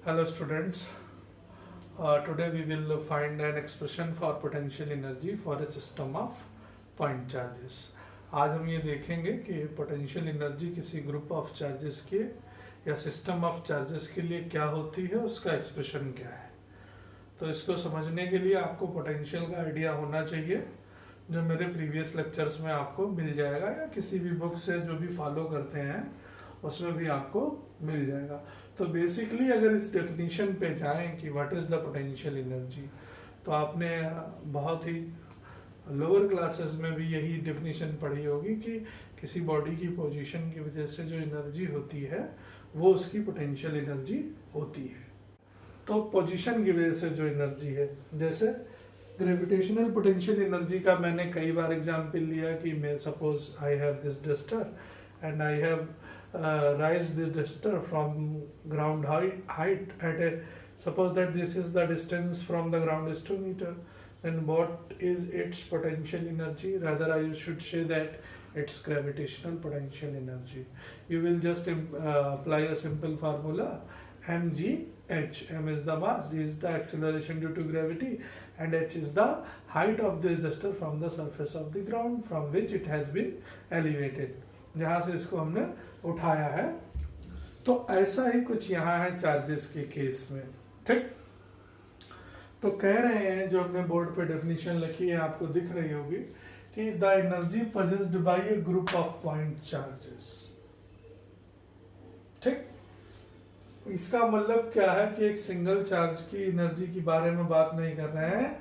Hello students. Today we will find an expression for potential energy for a system of point charges. आज हम ये देखेंगे कि potential energy किसी group of charges के या सिस्टम ऑफ चार्जेस के लिए क्या होती है, उसका एक्सप्रेशन क्या है। तो इसको समझने के लिए आपको पोटेंशियल का आइडिया होना चाहिए, जो मेरे प्रीवियस लेक्चर्स में आपको मिल जाएगा या किसी भी बुक से जो भी फॉलो करते हैं उसमें भी आपको मिल जाएगा। तो बेसिकली अगर इस डेफिनेशन पे जाएं कि what is the potential energy, तो आपने बहुत ही लोअर क्लासेस में भी यही डेफिनेशन पढ़ी होगी कि किसी बॉडी की पोजीशन की वजह से जो एनर्जी होती है वो उसकी पोटेंशियल एनर्जी होती है। तो पोजीशन की वजह से जो एनर्जी है, जैसे ग्रेविटेशनल पोटेंशियल एनर्जी का मैंने कई बार एग्जाम्पल लिया कि मैं suppose I have this duster and I have raise this duster from ground height at a, suppose that this is the distance from the ground is 2 meter, then what is its potential energy? Rather I should say that it's gravitational potential energy. You will just apply a simple formula, mgh. M is the mass, g is the acceleration due to gravity, and h is the height of this duster from the surface of the ground from which it has been elevated, जहाँ से इसको हमने उठाया है। तो ऐसा ही कुछ यहाँ है चार्जेस के केस में, ठीक। तो कह रहे हैं, जो हमने बोर्ड पे डेफिनेशन लिखी है आपको दिख रही होगी, कि the energy possessed by a group of point charges, ठीक। इसका मतलब क्या है कि एक सिंगल चार्ज की एनर्जी के बारे में बात नहीं कर रहे हैं,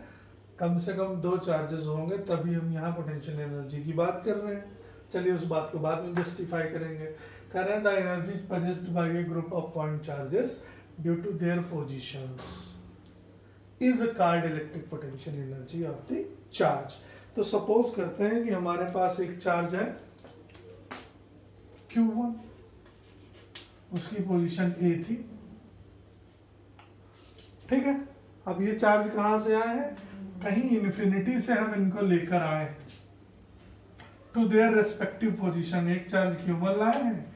कम से कम 2 चार्जेस होंगे तभी हम यहाँ पोटेंशियल एनर्जी की बात कर रहे हैं। चलिए उस बात को बाद में जस्टिफाई करेंगे। कह रहे हैं the energy possessed by a group of point charges due to their positions is called electric potential energy of the charge. तो सपोज करते हैं कि हमारे पास एक चार्ज है Q1, उसकी पोजीशन A थी, ठीक है। अब ये चार्ज कहां से आए हैं? कहीं इन्फिनिटी से हम इनको लेकर आए टू देयर रेस्पेक्टिव पोजीशन। एक चार्ज Q1 लाए हैं,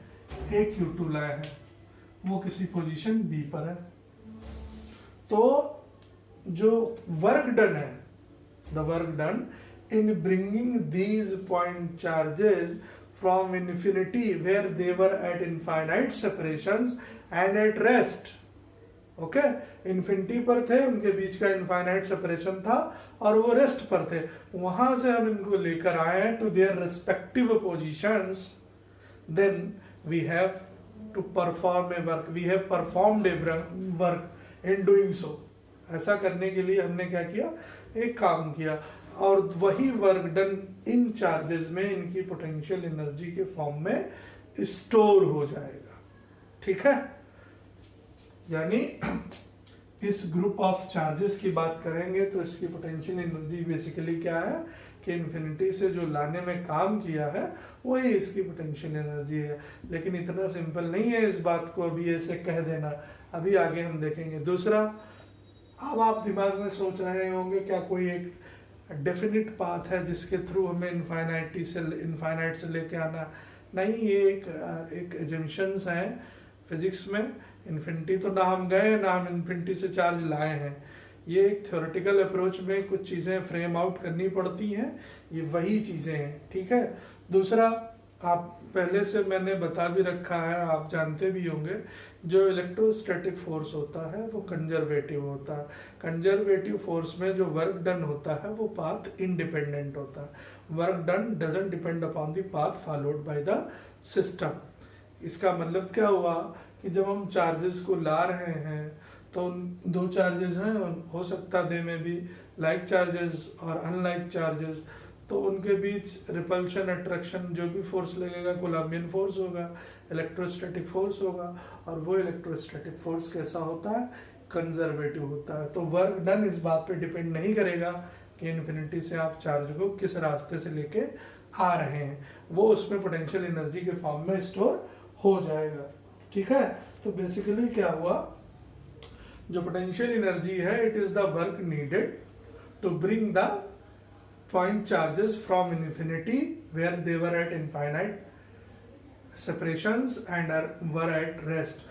एक Q2 लाए हैं, वो किसी पोजीशन B पर है। तो जो वर्क डन है, the work done in bringing these point charges from infinity where they were at infinite separations and at rest, okay. Infinity पर थे, उनके बीच का इनफाइनाइट सेपरेशन था और वो रेस्ट पर थे, वहां से हम इनको लेकर आए हैं to their respective positions. Then we have to perform a work, we have performed a work in doing so. ऐसा करने के लिए हमने क्या किया? एक काम किया, और वही वर्क डन इन चार्जेस में इनकी पोटेंशियल एनर्जी के फॉर्म में स्टोर हो जाएगा, ठीक है। यानी इस ग्रुप ऑफ चार्जेस की बात करेंगे तो इसकी पोटेंशियल एनर्जी बेसिकली क्या है कि इन्फिनिटी से जो लाने में काम किया है वही इसकी पोटेंशियल एनर्जी है। लेकिन इतना सिंपल नहीं है इस बात को अभी ऐसे कह देना, अभी आगे हम देखेंगे। दूसरा, अब आप दिमाग में सोच रहे होंगे क्या कोई एक डेफिनिट पाथ है जिसके थ्रू हमें इनफाइनाइट से लेके आना? नहीं, ये एक एजम्पशंस हैं फिजिक्स में। इन्फिनिटी तो ना हम गए ना हम इन्फिनिटी से चार्ज लाए हैं, ये एक थ्योरेटिकल अप्रोच में कुछ चीज़ें फ्रेम आउट करनी पड़ती हैं, ये वही चीज़ें हैं, ठीक है। दूसरा, आप पहले से मैंने बता भी रखा है, आप जानते भी होंगे, जो इलेक्ट्रोस्टैटिक फोर्स होता है वो कंजर्वेटिव होता है। कंजर्वेटिव फोर्स में जो वर्क डन होता है वो पाथ इंडिपेंडेंट होता है। Work done doesn't depend upon the path followed by the system. इसका मतलब क्या हुआ कि जब हम चार्जेस को ला रहे हैं तो 2 चार्जेस हैं, हो सकता है दे में भी लाइक चार्जेस और अनलाइक चार्जेस, तो उनके बीच रिपल्शन अट्रैक्शन जो भी फोर्स लगेगा कोलम्बियन फोर्स होगा, इलेक्ट्रोस्टैटिक फोर्स होगा, और वो इलेक्ट्रोस्टैटिक फोर्स कैसा होता है? कंजर्वेटिव होता है। तो वर्क डन इस बात पे डिपेंड नहीं करेगा कि इन्फिनिटी से आप चार्ज को किस रास्ते से लेके आ रहे हैं, वो उसमें पोटेंशियल एनर्जी के फॉर्म में स्टोर हो जाएगा, ठीक है। तो बेसिकली क्या हुआ, जो पोटेंशियल एनर्जी है, it is the work needed to bring the point charges from infinity where they were at infinite separations and were at rest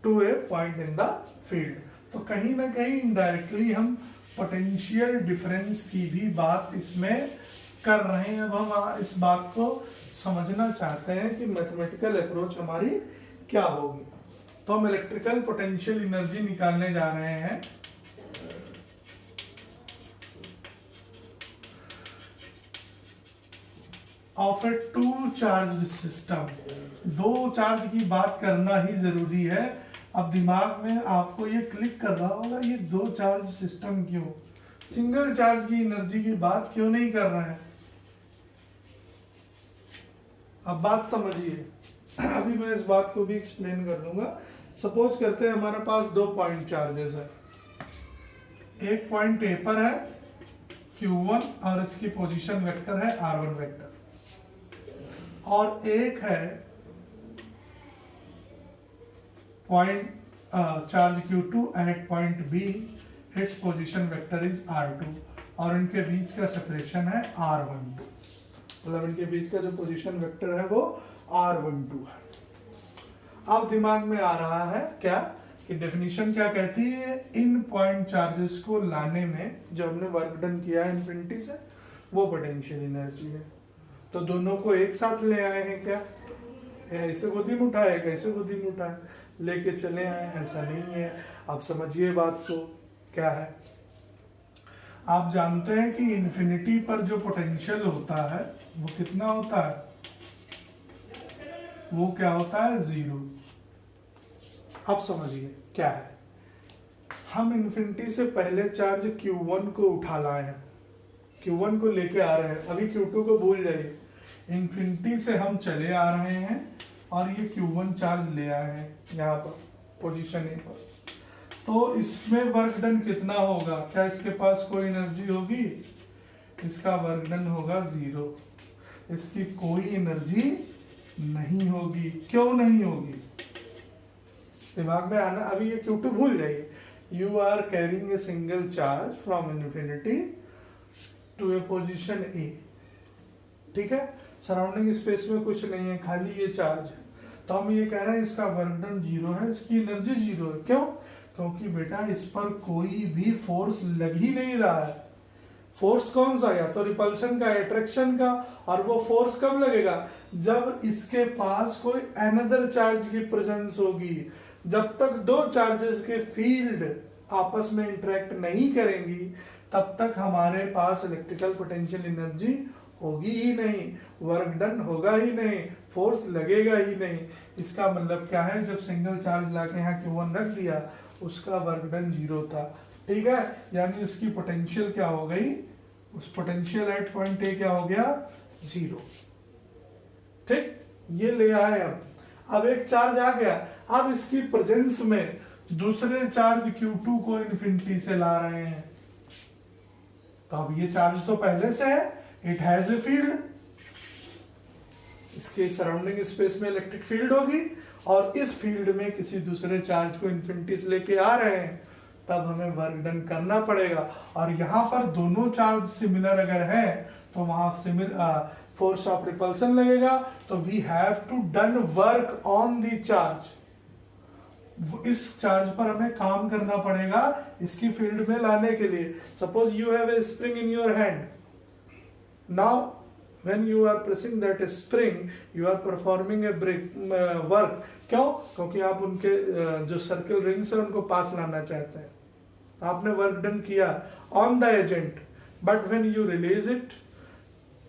to a point in the field. तो कहीं ना कहीं indirectly हम potential difference की भी बात इसमें कर रहे हैं। अब हम इस बात को समझना चाहते हैं कि मैथमेटिकल अप्रोच हमारी क्या होगी। तो हम इलेक्ट्रिकल पोटेंशियल एनर्जी निकालने जा रहे हैं। Of a two charge system, दो चार्ज की बात करना ही जरूरी है। अब दिमाग में आपको ये क्लिक कर रहा होगा, ये दो चार्ज सिस्टम क्यों, सिंगल चार्ज की एनर्जी की बात क्यों नहीं कर रहे हैं। अब बात समझिए, अभी मैं इस बात को भी एक्सप्लेन कर दूंगा। सपोज करते हैं हमारे पास दो पॉइंट चार्जेस है, एक पॉइंट ए पर है Q1 और इसकी पोजीशन वेक्टर है R1 वेक्टर, और एक है point charge Q2 at point B, it's position vector is R2, और इनके बीच का सेपरेशन है R12, मतलब इनके बीच का जो पोजीशन वेक्टर है वो R12 है। अब दिमाग में आ रहा है क्या कि डेफिनेशन क्या कहती है, इन पॉइंट चार्जेस को लाने में जो हमने वर्क डन किया है इन्फिनिटी से, वो पोटेंशियल एनर्जी है। तो दोनों को एक साथ ले आए हैं क्या, ऐसे गोदी में उठाए, कैसे गोदी में उठाए, लेके चले आए, ऐसा नहीं है। आप समझिए बात को क्या है। आप जानते हैं कि इन्फिनिटी पर जो पोटेंशियल होता है वो कितना होता है, वो क्या होता है, 0। अब समझिए क्या है, हम इन्फिनिटी से पहले चार्ज Q1 को उठा लाए हैं, Q1 को लेके आ रहे हैं, अभी Q2 को भूल जाइए। इन्फिनिटी से हम चले आ रहे हैं और ये Q1 चार्ज ले आए हैं यहाँ पर पोजीशन ए पर। तो इसमें वर्क डन कितना होगा, क्या इसके पास कोई एनर्जी होगी, इसका वर्क डन होगा 0, इसकी कोई एनर्जी नहीं होगी। क्यों नहीं होगी, दिमाग में आना, अभी ये Q2 भूल जाइए। You are carrying a single charge from infinity to a position A, ठीक है, सराउंडिंग स्पेस में कुछ नहीं है, खाली ये चार्ज है। तो हम ये कह रहे हैं इसका वर्क डन 0 है, इसकी एनर्जी 0 है। क्यों, क्योंकि बेटा इस पर कोई भी फोर्स लग ही नहीं रहा है। फोर्स कौन सा, या तो रिपल्शन का, अट्रैक्शन का, और वो फोर्स कब लगेगा, जब इसके पास कोई अनदर चार्ज की प्रेजेंस होगी। जब तक दो चार्जेस के फील्ड आपस में इंटरेक्ट नहीं करेंगी तब तक हमारे पास इलेक्ट्रिकल पोटेंशियल एनर्जी होगी ही नहीं, वर्क डन होगा ही नहीं, फोर्स लगेगा ही नहीं। इसका मतलब क्या है, जब सिंगल चार्ज लाके यहाँ Q1 रख दिया, उसका वर्क डन 0 था, ठीक है, यानी उसकी पोटेंशियल क्या हो गई, उस पोटेंशियल एट पॉइंट ए क्या हो गया, 0। ठीक, ये ले आए। अब एक चार्ज आ गया, अब इसकी प्रेजेंस में दूसरे चार्ज Q2 को इन्फिनिटी से ला रहे हैं। तो अब ये चार्ज तो पहले से है, इट हैज ए फील्ड, इसके सराउंडिंग स्पेस में इलेक्ट्रिक फील्ड होगी, और इस फील्ड में किसी दूसरे चार्ज को इन्फिनिटी से लेके आ रहे हैं, तब हमें वर्क डन करना पड़ेगा। और यहाँ पर दोनों चार्ज सिमिलर अगर है तो वहां सिमिलर फोर्स ऑफ रिपल्सन लगेगा, तो we have to done work on the charge. इस चार्ज पर हमें काम करना पड़ेगा इसकी फील्ड में लाने के लिए। Suppose you have a spring in your hand, now when you are pressing that spring you are performing a work। क्यों, क्योंकि आप उनके जो सर्कल रिंग्स है उनको पास लाना चाहते हैं, आपने वर्क डन किया on the agent, but when you release it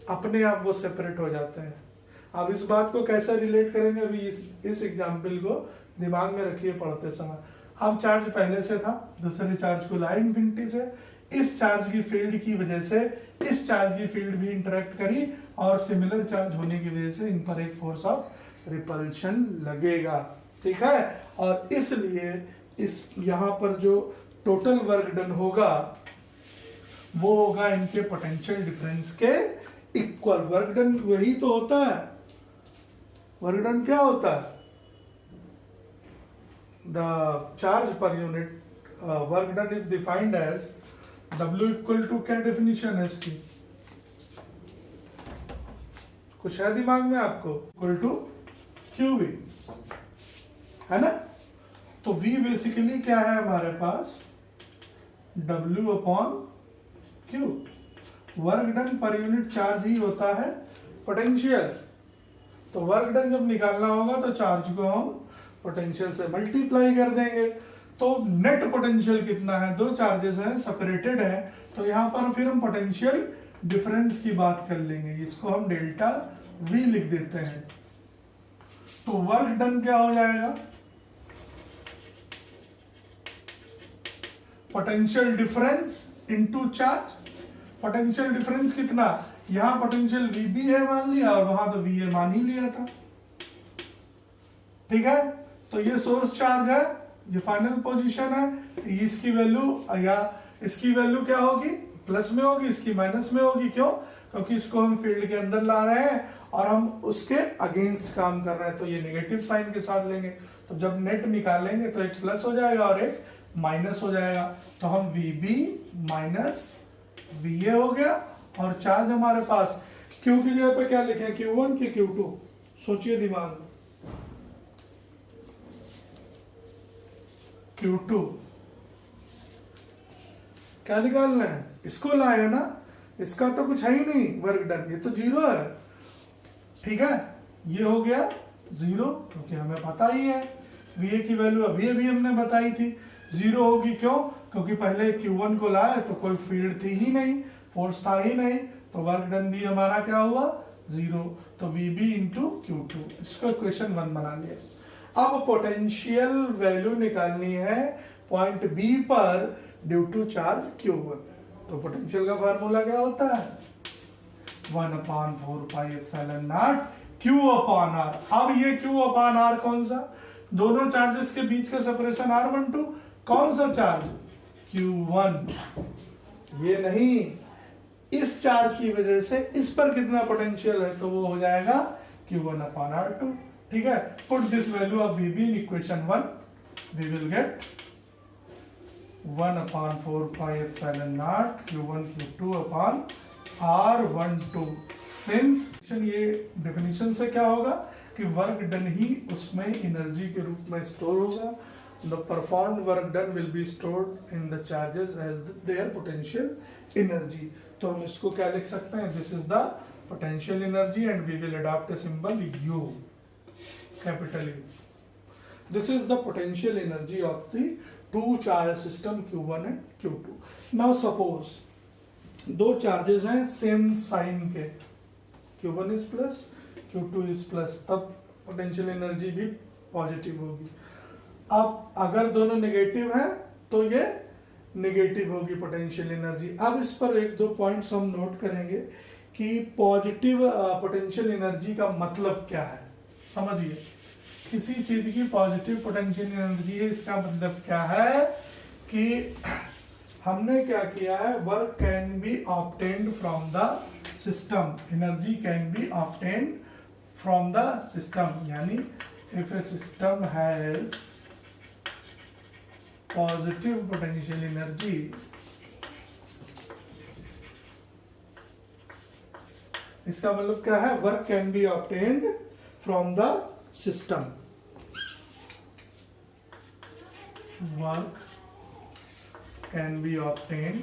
अपने आप वो सेपरेट हो जाते हैं। अब इस बात को कैसे रिलेट करेंगे, अभी इस एग्जाम्पल को दिमाग में रखिए पढ़ते समय। अब चार्ज पहले से था, दूसरे चार्ज को लाए इन्फिनिटी से, इस चार्ज की फील्ड की वजह से इस चार्ज की फील्ड भी इंटरेक्ट करी, और सिमिलर चार्ज होने की वजह से इन पर एक फोर्स ऑफ रिपल्शन लगेगा, ठीक है। और इसलिए इस यहाँ पर जो टोटल वर्क डन होगा वो होगा इनके पोटेंशियल डिफरेंस के इक्वल। वर्क डन वही तो होता है, वर्क डन क्या होता है, द चार्ज पर unit work done is defined as W equal to, क्या डेफिनेशन है इसकी, कुछ है दिमाग में आपको, इक्वल टू QV, है ना। तो V बेसिकली क्या है हमारे पास, W upon Q। Work done पर यूनिट चार्ज ही होता है पोटेंशियल। तो वर्क डन जब निकालना होगा तो चार्ज को हम पोटेंशियल से मल्टीप्लाई कर देंगे। तो नेट पोटेंशियल कितना है, दो चार्जेस हैं सेपरेटेड है, तो यहाँ पर फिर हम पोटेंशियल डिफरेंस की बात कर लेंगे, इसको हम डेल्टा V लिख देते हैं। तो वर्क डन क्या हो जाएगा, potential difference into charge. Potential difference कितना, यहां पोटेंशियल VB है मान लिया और वहां तो VA मान ही लिया था, ठीक है। तो ये सोर्स चार्ज है, ये फाइनल पोजीशन है, इसकी वैल्यू या इसकी वैल्यू क्या होगी, प्लस में होगी, इसकी माइनस में होगी। क्यों, क्योंकि इसको हम फील्ड के अंदर ला रहे हैं और हम उसके अगेंस्ट काम कर रहे हैं, तो ये नेगेटिव साइन के साथ लेंगे। तो जब नेट निकालेंगे तो एक प्लस हो जाएगा और एक माइनस हो जाएगा। तो हम VB माइनस VA हो गया, और चार्ज हमारे पास Q की जगह पे क्या लिखे, Q1 की Q2, सोचिए दिमाग में, Q2 क्या निकालना है, इसको लाए ना, इसका तो कुछ है ही नहीं वर्क डन, ये तो जीरो है, ठीक है। ये हो गया जीरो क्योंकि हमें पता ही है VA की वैल्यू अभी हमने बताई थी, जीरो होगी। क्यों, क्योंकि पहले Q1 को लाए तो कोई फील्ड थी ही नहीं, फोर्स था ही नहीं, तो वर्क डन भी हमारा क्या हुआ, जीरो। तो VB इंटू Q2, इसको इक्वेशन 1 बना लिया। अब पोटेंशियल वैल्यू निकालनी है पॉइंट B पर ड्यू टू चार्ज Q1। तो पोटेंशियल का फार्मूला क्या होता है, 1/4πε0 Q अपॉन R। अब ये Q अपॉन R कौन सा, दोनों चार्जेस के बीच का सेपरेशन R12, कौन सा चार्ज, Q1। ये नहीं, इस चार्ज की वजह से इस पर कितना पोटेंशियल है, तो वो हो जाएगा Q1 अपॉन R2, ठीक है। Put this value of VB in equation 1, we will get 1/4πε0 Q1 Q2 upon R12। Since ये डेफिनेशन से क्या होगा कि वर्क डन ही उसमें एनर्जी के रूप में स्टोर होगा। The performed work done will be stored in the charges as their potential energy। तो हम इसको क्या लिख सकते हैं, this is the potential energy and we will adopt a symbol U, capital U। This is the potential energy of the two charge system Q1 and Q2। Now suppose दो charges हैं same sign के, Q1 is plus Q2 is plus, तब potential energy भी positive होगी। अब अगर दोनों negative हैं तो ये नेगेटिव होगी पोटेंशियल एनर्जी। अब इस पर एक दो पॉइंट्स हम नोट करेंगे कि पॉजिटिव पोटेंशियल एनर्जी का मतलब क्या है। समझिए, किसी चीज की पॉजिटिव पोटेंशियल एनर्जी है, इसका मतलब क्या है कि हमने क्या किया है, work can be obtained from the system, energy can be obtained from the system. यानी if a system has positive potential energy, इसका मतलब क्या है, work can be obtained from the system, work can be obtained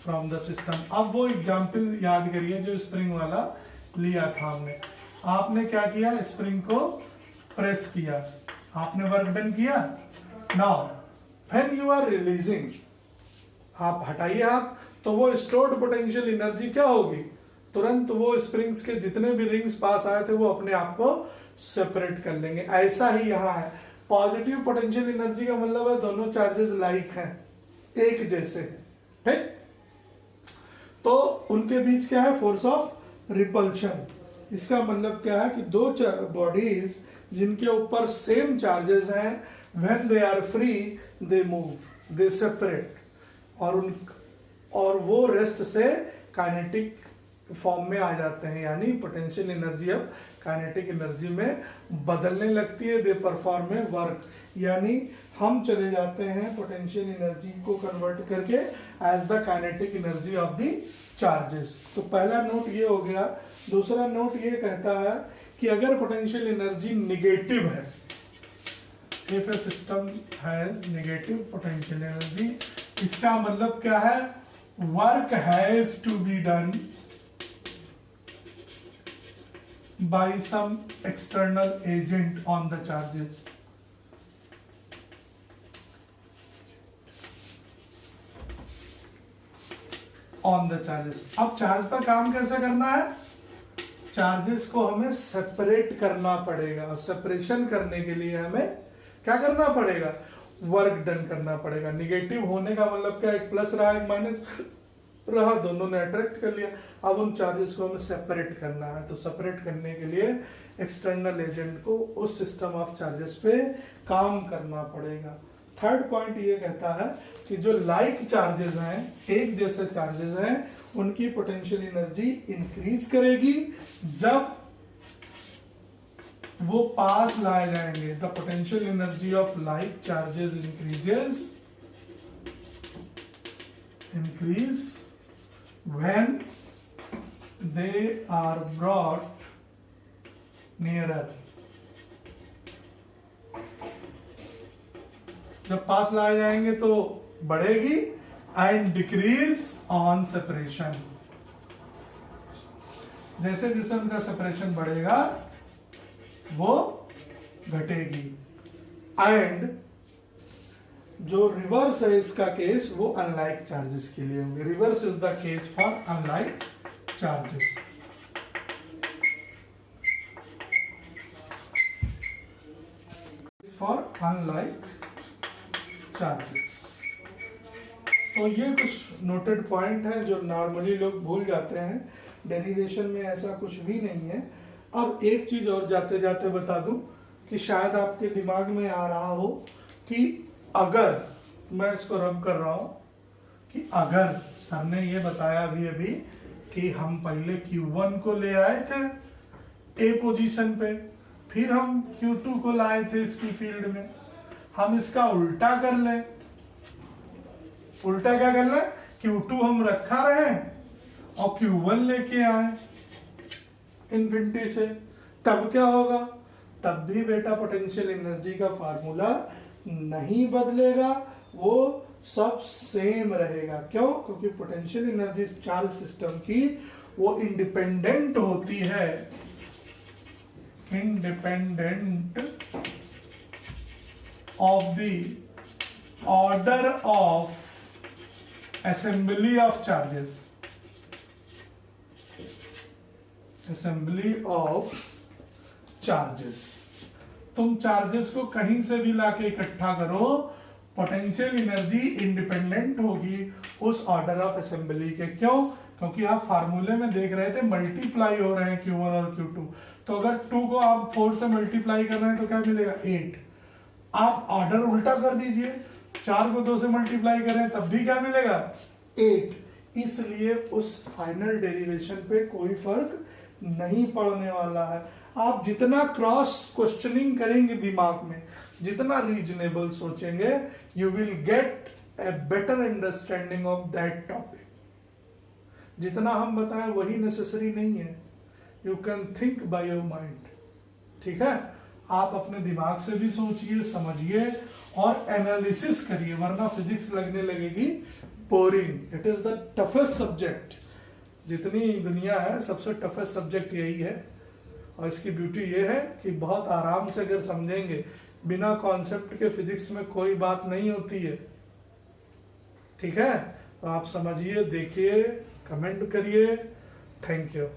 from the system. अब वो example याद करिए जो स्प्रिंग वाला लिया था हमने। आपने क्या किया, स्प्रिंग को प्रेस किया, आपने वर्क डन किया। Now, when you are releasing, आप हटाइए आप, तो वो स्टोर्ड पोटेंशियल एनर्जी क्या होगी, तुरंत वो स्प्रिंग्स के जितने भी रिंग्स पास आए थे वो अपने आप को सेपरेट कर लेंगे। ऐसा ही यहाँ है, पॉजिटिव पोटेंशियल एनर्जी का मतलब है दोनों चार्जेस लाइक हैं, एक जैसे हैं, ठीक। तो उनके बीच क्या है, फोर्स ऑफ रिपल्शन। इसका मतलब क्या है कि दो बॉडीज जिनके ऊपर सेम चार्जेस हैं, when they are free they move, they separate, और वो रेस्ट से काइनेटिक फॉर्म में आ जाते हैं, यानी पोटेंशियल एनर्जी अब काइनेटिक एनर्जी में बदलने लगती है, दे परफॉर्म ए वर्क। यानी हम चले जाते हैं पोटेंशियल एनर्जी को कन्वर्ट करके as the kinetic energy of the charges. तो पहला नोट ये हो गया। दूसरा नोट ये कहता है कि अगर पोटेंशियल एनर्जी निगेटिव है, if a system has negative potential energy, इसका मतलब क्या है, work has to be done by some external agent on the charges. On the charges. अब चार्ज पर काम कैसे करना है, चार्जेस को हमें सेपरेट करना पड़ेगा, और सेपरेशन करने के लिए हमें क्या करना पड़ेगा, वर्क डन करना पड़ेगा। निगेटिव होने का मतलब क्या, एक प्लस रहा एक माइनस रहा, दोनों ने अट्रैक्ट कर लिया। अब उन चार्जेस को हमें सेपरेट करना है, तो सेपरेट करने के लिए एक्सटर्नल एजेंट को उस सिस्टम ऑफ चार्जेस पे काम करना पड़ेगा। थर्ड पॉइंट ये कहता है कि जो लाइक चार्जेस हैं, एक जैसे चार्जेस हैं, उनकी पोटेंशियल एनर्जी इंक्रीज करेगी जब वो पास लाए जाएंगे। The potential energy of like charges increase when they are brought nearer. जब पास लाए जाएंगे तो बढ़ेगी, एंड डिक्रीज ऑन सेपरेशन। जैसे जैसे उनका सेपरेशन बढ़ेगा वो घटेगी। एंड जो रिवर्स है इसका केस, वो अनलाइक चार्जेस के लिए होंगे। Reverse is the case for unlike charges. For unlike charges. तो ये कुछ नोटेड पॉइंट है जो नॉर्मली लोग भूल जाते हैं, डेरिवेशन में ऐसा कुछ भी नहीं है। अब एक चीज और जाते जाते बता दूं कि शायद आपके दिमाग में आ रहा हो कि अगर मैं इसको रब कर रहा हूं कि अगर सर ने ये बताया अभी कि हम पहले Q1 को ले आए थे ए पोजीशन पे, फिर हम Q2 को लाए थे इसकी फील्ड में, हम इसका उल्टा कर लें। उल्टा क्या कर लें, Q2 हम रखा रहे और Q1 लेके आए इन्फिनिटी से, तब क्या होगा, तब भी बेटा पोटेंशियल एनर्जी का फार्मूला नहीं बदलेगा, वो सब सेम रहेगा। क्यों, क्योंकि पोटेंशियल एनर्जी चार्ज सिस्टम की वो इंडिपेंडेंट होती है, independent of the order of assembly of charges, assembly of charges। तुम चार्जेस को कहीं से भी लाके इकट्ठा करो, पोटेंशियल एनर्जी इंडिपेंडेंट होगी उस ऑर्डर ऑफ असेंबली के। क्यों, क्योंकि आप फार्मूले में देख रहे थे मल्टीप्लाई हो रहे हैं Q1 और Q2, तो अगर 2 को आप 4 से मल्टीप्लाई कर रहे हैं तो क्या मिलेगा, 8। आप ऑर्डर उल्टा कर दीजिए, 4 को 2 से मल्टीप्लाई करें तब भी क्या मिलेगा, 8। इसलिए उस फाइनल डेरिवेशन पे कोई फर्क नहीं पड़ने वाला है। आप जितना क्रॉस क्वेश्चनिंग करेंगे दिमाग में, जितना रीजनेबल सोचेंगे, you will get a better understanding of that topic. जितना हम बताएं वही नेसेसरी नहीं है, you can think by your mind. ठीक है, आप अपने दिमाग से भी सोचिए, समझिए और एनालिसिस करिए, वरना फिजिक्स लगने लगेगी boring. It is the toughest subject, जितनी दुनिया है सबसे टफेस्ट सब्जेक्ट यही है। और इसकी ब्यूटी ये है कि बहुत आराम से अगर समझेंगे, बिना कॉन्सेप्ट के फिजिक्स में कोई बात नहीं होती है। ठीक है, तो आप समझिए, देखिए, कमेंट करिए। Thank you.